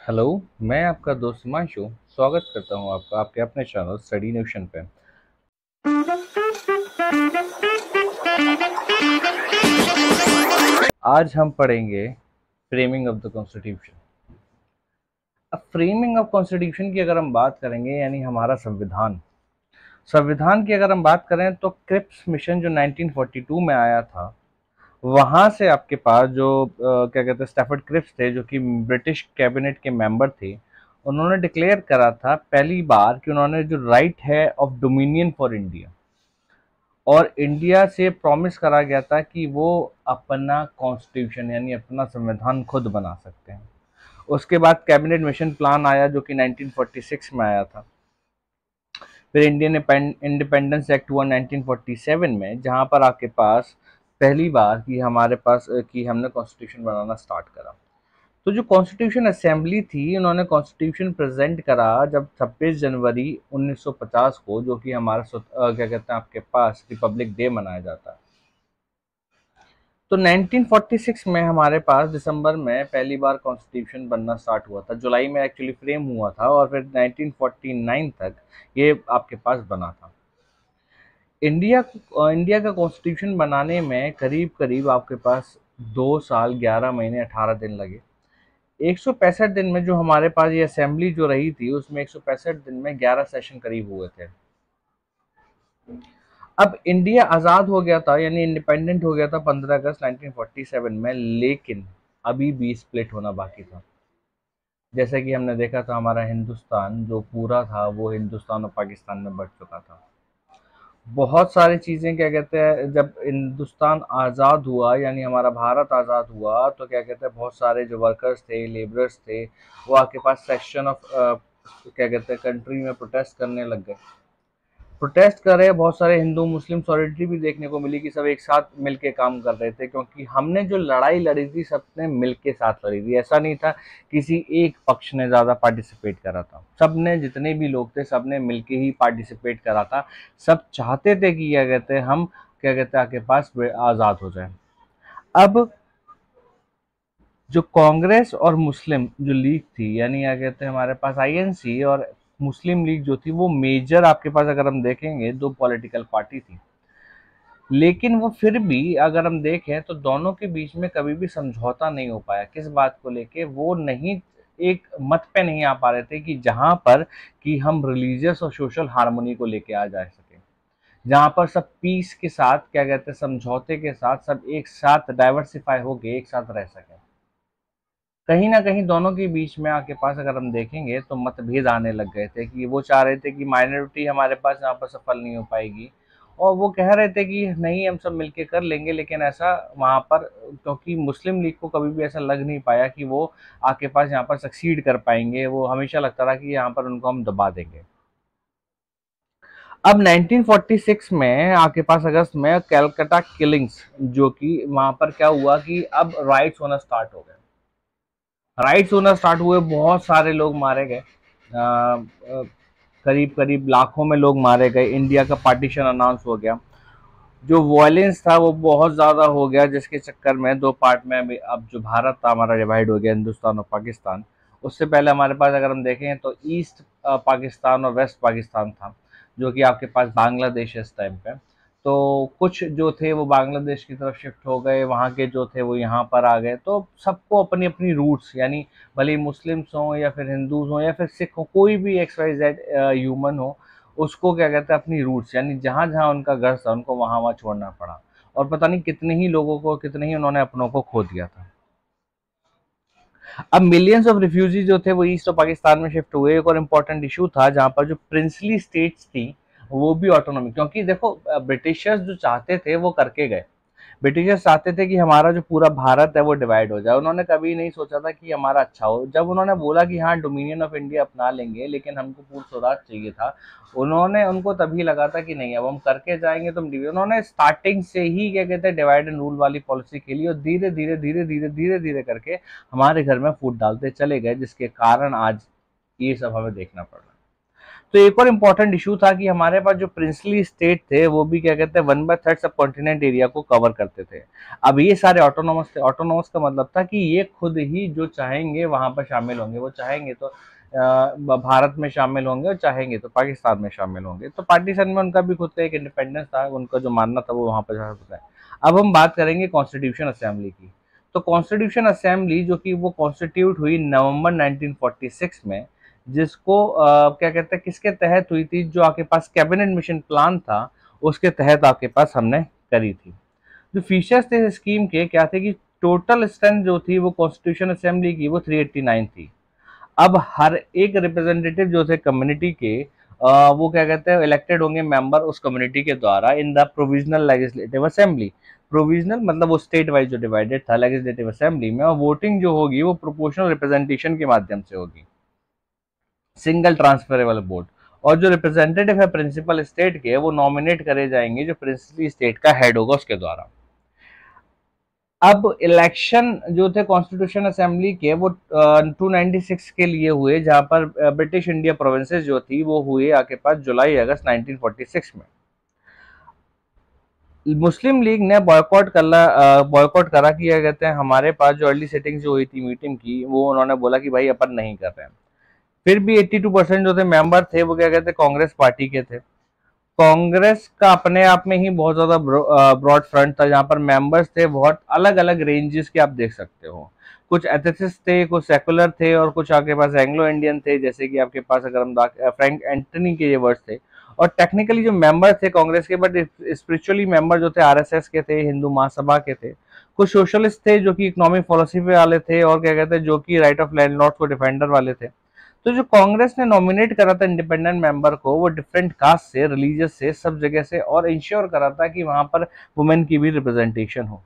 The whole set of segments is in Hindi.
हेलो। मैं आपका दोस्त हिमांशु स्वागत करता हूं आपका आपके अपने चैनल स्टडी न्यूशन पे। आज हम पढ़ेंगे फ्रेमिंग ऑफ द कॉन्स्टिट्यूशन। अब फ्रेमिंग ऑफ कॉन्स्टिट्यूशन की अगर हम बात करेंगे यानी हमारा संविधान संविधान की अगर हम बात करें तो क्रिप्स मिशन जो 1942 में आया था, वहां से आपके पास जो क्या कहते हैं स्टैफर्ड क्रिप्स थे जो कि ब्रिटिश कैबिनेट के मेंबर थे। उन्होंने डिक्लेयर करा था पहली बार कि उन्होंने जो राइट है ऑफ डोमिनियन फॉर इंडिया, और इंडिया से प्रॉमिस करा गया था कि वो अपना कॉन्स्टिट्यूशन यानी अपना संविधान खुद बना सकते हैं। उसके बाद कैबिनेट मिशन प्लान आया जो कि 1946 में आया था। फिर इंडियन इंडिपेंडेंस एक्ट हुआ 1947 में, जहां पर आपके पास पहली बार कि हमारे पास कि हमने कॉन्स्टिट्यूशन बनाना स्टार्ट करा। तो जो कॉन्स्टिट्यूशन असेंबली थी, उन्होंने कॉन्स्टिट्यूशन प्रेजेंट करा जब 26 जनवरी 1950 को, जो कि हमारा क्या कहते हैं आपके पास रिपब्लिक डे मनाया जाता है। तो 1946 में हमारे पास दिसंबर में पहली बार कॉन्स्टिट्यूशन बनना स्टार्ट हुआ था। जुलाई में एक्चुअली फ्रेम हुआ था और फिर 1949 तक ये आपके पास बना था। इंडिया का कॉन्स्टिट्यूशन बनाने में करीब करीब आपके पास 2 साल 11 महीने 18 दिन लगे। 165 दिन में जो हमारे पास ये असेंबली जो रही थी, उसमें 165 दिन में 11 सेशन करीब हुए थे। अब इंडिया आज़ाद हो गया था यानी इंडिपेंडेंट हो गया था 15 अगस्त 1947 में, लेकिन अभी भी स्प्लिट होना बाकी था। जैसे कि हमने देखा था हमारा हिंदुस्तान जो पूरा था वो हिंदुस्तान और पाकिस्तान में बंट चुका था। बहुत सारी चीज़ें क्या कहते हैं, जब हिंदुस्तान आज़ाद हुआ यानी हमारा भारत आज़ाद हुआ, तो क्या कहते हैं बहुत सारे जो वर्कर्स थे, लेबरर्स थे, वो आपके पास सेक्शन ऑफ क्या कहते हैं कंट्री में प्रोटेस्ट करने लग गए। प्रोटेस्ट कर रहे बहुत सारे हिंदू मुस्लिम सॉलिडरिटी भी देखने को मिली कि सब एक साथ मिलके काम कर रहे थे, क्योंकि हमने जो लड़ाई लड़ी थी सबने मिलके साथ लड़ी थी। ऐसा नहीं था किसी एक पक्ष ने ज़्यादा पार्टिसिपेट करा था, सबने जितने भी लोग थे सबने मिलके ही पार्टिसिपेट करा था। सब चाहते थे कि क्या कहते हैं हम क्या कहते हैं आपके पास आज़ाद हो जाए। अब जो कांग्रेस और मुस्लिम जो लीग थी यानी क्या कहते हैं हमारे पास आईएनसी और मुस्लिम लीग जो थी, वो मेजर आपके पास अगर हम देखेंगे दो पॉलिटिकल पार्टी थी। लेकिन वो फिर भी अगर हम देखें तो दोनों के बीच में कभी भी समझौता नहीं हो पाया। किस बात को लेके वो नहीं एक मत पे नहीं आ पा रहे थे कि जहां पर कि हम रिलीजियस और सोशल हार्मनी को लेके आ जा सके, जहां पर सब पीस के साथ क्या कहते हैं समझौते के साथ सब एक साथ डाइवर्सिफाई होके एक साथ रह सके। कहीं न कहीं दोनों के बीच में आपके पास अगर हम देखेंगे तो मतभेद आने लग गए थे कि वो चाह रहे थे कि माइनॉरिटी हमारे पास यहाँ पर सफल नहीं हो पाएगी, और वो कह रहे थे कि नहीं हम सब मिलके कर लेंगे। लेकिन ऐसा वहाँ पर, क्योंकि मुस्लिम लीग को कभी भी ऐसा लग नहीं पाया कि वो आपके पास यहाँ पर सक्सीड कर पाएंगे, वो हमेशा लगता रहा कि यहाँ पर उनको हम दबा देंगे। अब 1946 में आपके पास अगस्त में कैलकाटा किलिंग्स, जो कि वहाँ पर क्या हुआ कि अब राइट्स होना स्टार्ट हो गए। राइट्स होना स्टार्ट हुए, बहुत सारे लोग मारे गए, करीब करीब लाखों में लोग मारे गए। इंडिया का पार्टीशन अनाउंस हो गया। जो वायलेंस था वो बहुत ज़्यादा हो गया, जिसके चक्कर में दो पार्ट में अभी अब जो भारत था हमारा डिवाइड हो गया, हिंदुस्तान और पाकिस्तान। उससे पहले हमारे पास अगर हम देखें तो ईस्ट पाकिस्तान और वेस्ट पाकिस्तान था, जो कि आपके पास बांग्लादेश है इस टाइम पे। तो कुछ जो थे वो बांग्लादेश की तरफ शिफ्ट हो गए, वहाँ के जो थे वो यहाँ पर आ गए। तो सबको अपनी अपनी रूट्स यानी भले ही मुस्लिम्स हों या फिर हिंदूज हों या फिर सिख हों, कोई भी एक्स वाई जेड ह्यूमन हो, उसको क्या कहते हैं अपनी रूट्स यानी जहाँ जहाँ उनका घर था उनको वहाँ वहाँ छोड़ना पड़ा। और पता नहीं कितने ही लोगों को, कितने ही उन्होंने अपनों को खो दिया था। अब मिलियंस ऑफ रिफ्यूजी जो थे वो ईस्ट ऑफ पाकिस्तान में शिफ्ट हुए। एक और इम्पोर्टेंट इशू था जहाँ पर जो प्रिंसली स्टेट्स थी वो भी ऑटोनॉमी, क्योंकि देखो ब्रिटिशर्स जो चाहते थे वो करके गए। ब्रिटिशर्स चाहते थे कि हमारा जो पूरा भारत है वो डिवाइड हो जाए। उन्होंने कभी नहीं सोचा था कि हमारा अच्छा हो। जब उन्होंने बोला कि हाँ डोमिनियन ऑफ इंडिया अपना लेंगे लेकिन हमको पूर्ण स्वराज चाहिए था, उन्होंने उनको तभी लगा था कि नहीं अब हम करके जाएंगे तो उन्होंने स्टार्टिंग से ही क्या कहते हैं डिवाइड एंड रूल वाली पॉलिसी खेली, और धीरे धीरे धीरे धीरे धीरे धीरे करके हमारे घर में फूट डालते चले गए, जिसके कारण आज ये सब हमें देखना पड़ रहा है। तो एक और इम्पोर्टेंट इशू था कि हमारे पास जो प्रिंसली स्टेट थे वो भी क्या कहते हैं 1/3 सब कॉन्टिनेंट एरिया को कवर करते थे। अब ये सारे ऑटोनोमस थे। ऑटोनोमस का मतलब था कि ये खुद ही जो चाहेंगे वहां पर शामिल होंगे, वो चाहेंगे तो भारत में शामिल होंगे और चाहेंगे तो पाकिस्तान में शामिल होंगे। तो पार्टीशन में उनका भी खुद का एक इंडिपेंडेंस था, उनका जो मानना था वो वहां पर जा सकता है। अब हम बात करेंगे कॉन्स्टिट्यूशन असेंबली की। तो कॉन्स्टिट्यूशन असेंबली जो कि वो कॉन्स्टिट्यूट हुई नवंबर 1946 में, जिसको क्या कहते हैं किसके तहत हुई थी, जो आपके पास कैबिनेट मिशन प्लान था उसके तहत आपके पास हमने करी थी। जो फीचर्स थे इस स्कीम के क्या थे कि टोटल स्ट्रेंथ जो थी वो कॉन्स्टिट्यूशन असेंबली की वो 389 थी। अब हर एक रिप्रेजेंटेटिव जो थे कम्युनिटी के वो क्या कहते हैं इलेक्टेड होंगे मेंबर उस कम्युनिटी के द्वारा in the provisional legislative assembly. Provisional मतलब वो स्टेट वाइज जो डिवाइडेड था लेजिस्लेटिव असेंबली में, और वोटिंग जो होगी वो प्रोपोर्शनल रिप्रेजेंटेशन के माध्यम से होगी, सिंगल ट्रांसफरेबल वोट। और जो रिप्रेजेंटेटिव है प्रिंसिपल स्टेट के वो नॉमिनेट करे जाएंगे जो प्रिंसिपल स्टेट का हेड होगा उसके द्वारा। अब इलेक्शन जो थे कॉन्स्टिट्यूशन असेंबली के वो 296 के लिए हुए, जहां पर ब्रिटिश इंडिया प्रोविंसेस जो थी वो हुए आपके पास जुलाई अगस्त 1946 में। मुस्लिम लीग ने बॉयकॉट करा कि क्या कहते हैं हमारे पास जो अर्ली सेटिंग जो हुई थी मीटिंग की, वो उन्होंने बोला कि भाई अपन नहीं कर रहे हैं। फिर भी 82% जो थे मेंबर थे वो क्या कहते हैं कांग्रेस पार्टी के थे। कांग्रेस का अपने आप में ही बहुत ज्यादा ब्रॉड फ्रंट था, जहां पर मेंबर्स थे बहुत अलग अलग रेंजेस के, आप देख सकते हो। कुछ एथिस्ट थे, कुछ सेकुलर थे, और कुछ आपके पास एंग्लो इंडियन थे, जैसे कि आपके पास अगर हम फ्रैंक एंटनी के ये वर्ड्स थे। और टेक्निकली जो मेंबर थे कांग्रेस के, बट स्पिरिचुअली मेंबर जो थे आरएसएस के थे, हिंदू महासभा के थे। कुछ सोशलिस्ट थे जो कि इकोनॉमिक पॉलिसी पे वाले थे, और क्या कहते हैं जो कि राइट ऑफ लैंडलॉर्ड्स को डिफेंडर वाले थे। तो जो कांग्रेस ने नॉमिनेट करा था इंडिपेंडेंट मेंबर को, वो डिफरेंट कास्ट से, रिलीजियस से, सब जगह से, और इंश्योर करा था कि वहां पर वुमेन की भी रिप्रेजेंटेशन हो।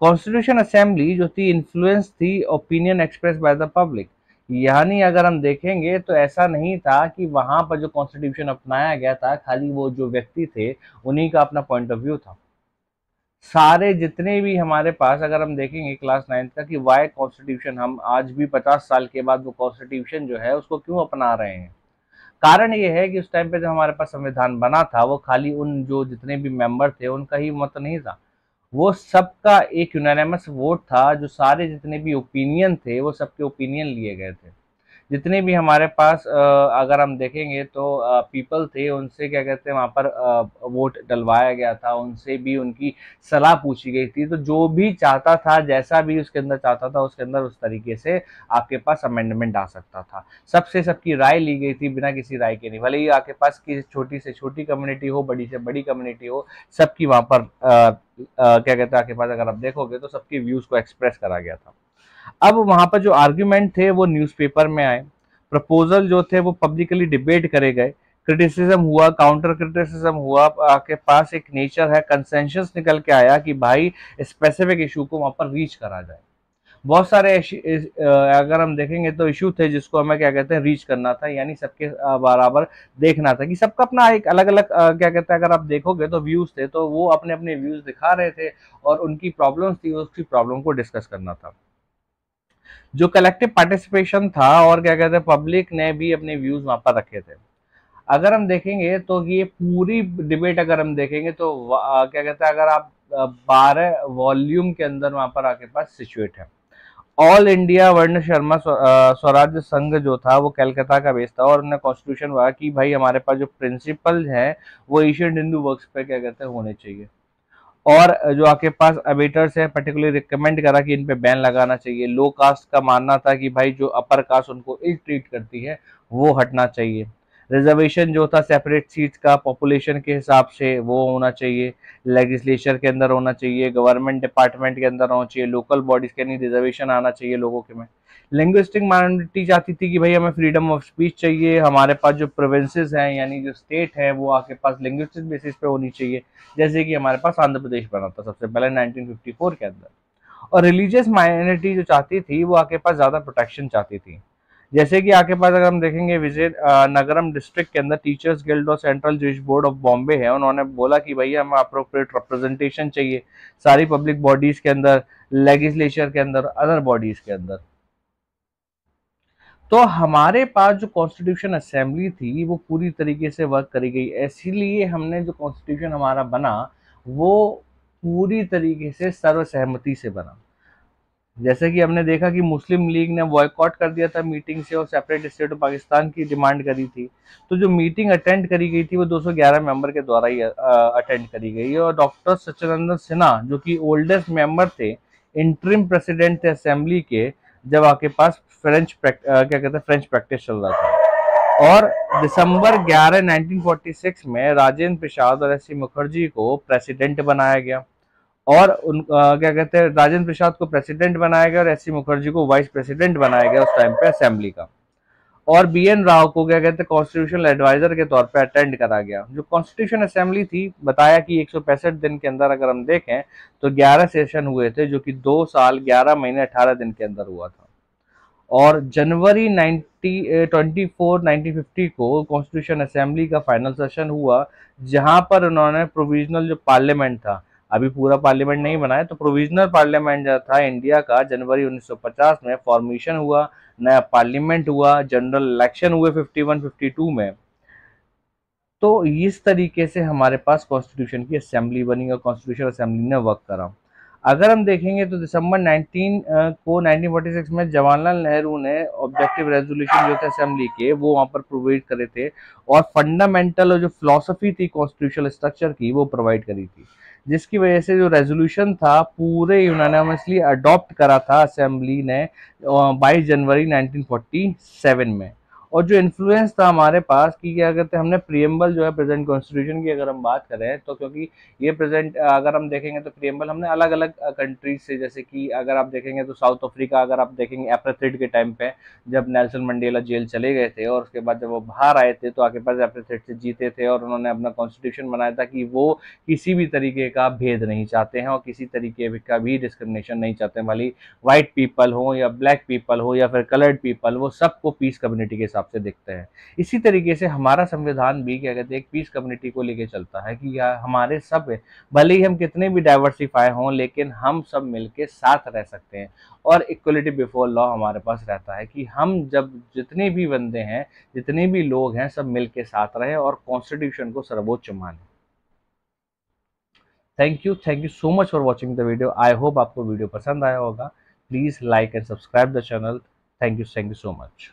कॉन्स्टिट्यूशन असेंबली जो थी इन्फ्लुएंस थी opinion express by the public. यानी अगर हम देखेंगे तो ऐसा नहीं था कि वहां पर जो कॉन्स्टिट्यूशन अपनाया गया था खाली वो जो व्यक्ति थे उन्हीं का अपना पॉइंट ऑफ व्यू था। सारे जितने भी हमारे पास अगर हम देखेंगे क्लास 9th का कि वाई कॉन्स्टिट्यूशन, हम आज भी 50 साल के बाद वो कॉन्स्टिट्यूशन जो है उसको क्यों अपना रहे हैं। कारण ये है कि उस टाइम पे जो हमारे पास संविधान बना था वो खाली उन जो जितने भी मेंबर थे उनका ही मत नहीं था, वो सबका एक यूनानिमस वोट था। जो सारे जितने भी ओपिनियन थे वो सबके ओपिनियन लिए गए थे। जितने भी हमारे पास अगर हम देखेंगे तो पीपल थे, उनसे क्या कहते हैं वहाँ पर वोट डलवाया गया था, उनसे भी उनकी सलाह पूछी गई थी। तो जो भी चाहता था, जैसा भी उसके अंदर चाहता था, उसके अंदर उस तरीके से आपके पास अमेंडमेंट आ सकता था। सबसे सबकी राय ली गई थी, बिना किसी राय के नहीं। भले ही आपके पास की छोटी से छोटी कम्युनिटी हो, बड़ी से बड़ी कम्युनिटी हो, सबकी वहाँ पर क्या कहते हैं आपके पास अगर आप देखोगे तो सबके व्यूज को एक्सप्रेस करा गया था। अब वहां पर जो आर्ग्यूमेंट थे वो न्यूज़पेपर में आए, प्रपोजल जो थे वो पब्लिकली डिबेट करे गए, क्रिटिसिज्म हुआ, काउंटर क्रिटिसिज्म हुआ, आपके पास एक नेचर है कंसेंसस निकल के आया कि भाई स्पेसिफिक इशू को वहां पर रीच करा जाए। बहुत सारे अगर हम देखेंगे तो इशू थे जिसको हमें क्या कहते हैं रीच करना था, यानी सबके बराबर देखना था कि सबका अपना एक अलग अलग क्या कहते हैं अगर आप देखोगे तो व्यूज थे, तो वो अपने अपने व्यूज दिखा रहे थे और उनकी प्रॉब्लम्स थी, उसकी प्रॉब्लम को डिस्कस करना था। जो कलेक्टिव पार्टिसिपेशन था, और क्या कहते हैं पब्लिक ने भी अपने व्यूज वहां पर रखे थे। अगर हम देखेंगे तो ये पूरी डिबेट अगर हम देखेंगे तो क्या कहते हैं अगर आप 12 वॉल्यूम के अंदर वहां पर आपके पास सिचुएट है। ऑल इंडिया वर्ण शर्मा स्वराज्य संघ जो था वो कलकत्ता का बेस था, और उन्होंने कॉन्स्टिट्यूशन हुआ कि भाई हमारे पास जो प्रिंसिपल हैं वो एशियन हिंदू वर्क्स पे क्या कहते हैं होने चाहिए। और जो आपके पास अबेटर्स है पर्टिकुलरली रिकमेंड करा कि इन पे बैन लगाना चाहिए। लो कास्ट का मानना था कि भाई जो अपर कास्ट उनको इल ट्रीट करती है वो हटना चाहिए। रिजर्वेशन जो था सेपरेट सीट्स का पॉपुलेशन के हिसाब से वो होना चाहिए, लेजिस्लेचर के अंदर होना चाहिए, गवर्नमेंट डिपार्टमेंट के अंदर होना चाहिए, लोकल बॉडीज के नहीं रिजर्वेशन आना चाहिए लोगों के में। लिंग्विस्टिक माइनॉरिटी चाहती थी कि भाई हमें फ्रीडम ऑफ स्पीच चाहिए, हमारे पास जो प्रोविंसेस हैं यानी जो स्टेट है वो आपके पास लिंग्विस्टिक बेसिस पे होनी चाहिए, जैसे कि हमारे पास आंध्र प्रदेश बना था सबसे पहले 1954 के अंदर। और रिलीजियस माइनॉरिटी जो चाहती थी वो आपके पास ज्यादा प्रोटेक्शन चाहती थी, जैसे कि आपके पास अगर हम देखेंगे विजय नगरम डिस्ट्रिक्ट के अंदर टीचर्स गिल्ड और central Jewish board of Bombay है, उन्होंने बोला कि भैया हमें अप्रोप्रिएट रिप्रेजेंटेशन चाहिए सारी पब्लिक बॉडीज के अंदर, लेजिस्लेचर के अंदर, अदर बॉडीज के अंदर। तो हमारे पास जो कॉन्स्टिट्यूशन असेंबली थी वो पूरी तरीके से वर्क करी गई, इसीलिए हमने जो कॉन्स्टिट्यूशन हमारा बना वो पूरी तरीके से सर्वसहमति से बना। जैसे कि हमने देखा कि मुस्लिम लीग ने बॉयकॉट कर दिया था मीटिंग से और सेपरेट स्टेट ऑफ पाकिस्तान की डिमांड करी थी। तो जो मीटिंग अटेंड करी गई थी वो 211 मेंबर के द्वारा ही अटेंड करी गई, और डॉक्टर सच्चिदानंद सिन्हा जो कि ओल्डेस्ट मेंबर थे, इंटरिम प्रेसिडेंट थे असेंबली के, जब आपके पास क्या कहते हैं फ्रेंच प्रैक्टिस चल रहा था। और दिसंबर 11 1946 में राजेंद्र प्रसाद और एस सी मुखर्जी को प्रेसिडेंट बनाया गया, और क्या कहते हैं राजेंद्र प्रसाद को प्रेसिडेंट बनाया गया और एस सी मुखर्जी को वाइस प्रेसिडेंट बनाया गया उस टाइम पे असेंबली का। और बी एन राव को क्या कहते हैं कॉन्स्टिट्यूशनल एडवाइजर के तौर पे अटेंड करा गया। जो कॉन्स्टिट्यूशन असेंबली थी, बताया कि 165 दिन के अंदर अगर हम देखें तो 11 सेशन हुए थे, जो कि 2 साल 11 महीने 18 दिन के अंदर हुआ था। और जनवरी 1950 को कॉन्स्टिट्यूशन असेंबली का फाइनल सेशन हुआ, जहां पर उन्होंने प्रोविजनल जो पार्लियामेंट था, अभी पूरा पार्लियामेंट नहीं बनाया, तो प्रोविजनल पार्लियामेंट जो था इंडिया का जनवरी 1950 में फॉर्मेशन हुआ, नया पार्लियामेंट हुआ, जनरल इलेक्शन हुए 51-52 में। तो इस तरीके से हमारे पास कॉन्स्टिट्यूशन की असेंबली बनी और कॉन्स्टिट्यूशन असेंबली ने वर्क करा। अगर हम देखेंगे तो दिसंबर 1946 में जवाहरलाल नेहरू ने ऑब्जेक्टिव रेजोल्यूशन जो थे असेंबली के वो वहां पर प्रोवाइड करे थे, और फंडामेंटल जो फिलोसफी थी कॉन्स्टिट्यूशनल स्ट्रक्चर की वो प्रोवाइड करी थी, जिसकी वजह से जो रेजोल्यूशन था पूरे यूनानिमसली अडॉप्ट करा था असेंबली ने 22 जनवरी 1947 में। और जो इन्फ्लुएंस था हमारे पास कि क्या कहते हैं हमने प्रियम्बल जो है प्रेजेंट कॉन्स्टिट्यूशन की अगर हम बात करें तो, क्योंकि ये प्रेजेंट अगर हम देखेंगे तो प्रियम्बल हमने अलग अलग कंट्रीज से, जैसे कि अगर आप देखेंगे तो साउथ अफ्रीका, अगर आप देखेंगे एपार्थाइड के टाइम पे जब नेल्सन मंडेला जेल चले गए थे और उसके बाद जब वो बाहर आए थे तो आके पास एपार्थाइड से जीते थे, और उन्होंने अपना कॉन्स्टिट्यूशन बनाया था कि वो किसी भी तरीके का भेद नहीं चाहते हैं और किसी तरीके का भी डिस्क्रिमिनेशन नहीं चाहते हैं, भले व्हाइट पीपल हो या ब्लैक पीपल हो या फिर कलर्ड पीपल, वो सबको पीस कम्युनिटी के हिसाब से देखते हैं। इसी तरीके से हमारा संविधान भी क्या कहते हैं एक पीस कम्युनिटी को लेके चलता है कि हमारे सब, भले ही हम कितने भी डाइवर्सिफाई हों, लेकिन हम सब मिलके साथ रह सकते हैं। और इक्वलिटी बिफोर लॉ हमारे पास रहता है कि हम जब जितने भी बंदे हैं, जितने भी लोग हैं, सब मिलके साथ रहे और कॉन्स्टिट्यूशन को सर्वोच्च माने। Thank you so much for watching the video. I hope आपको वीडियो पसंद आया होगा। Please like and subscribe the channel. Thank you so much.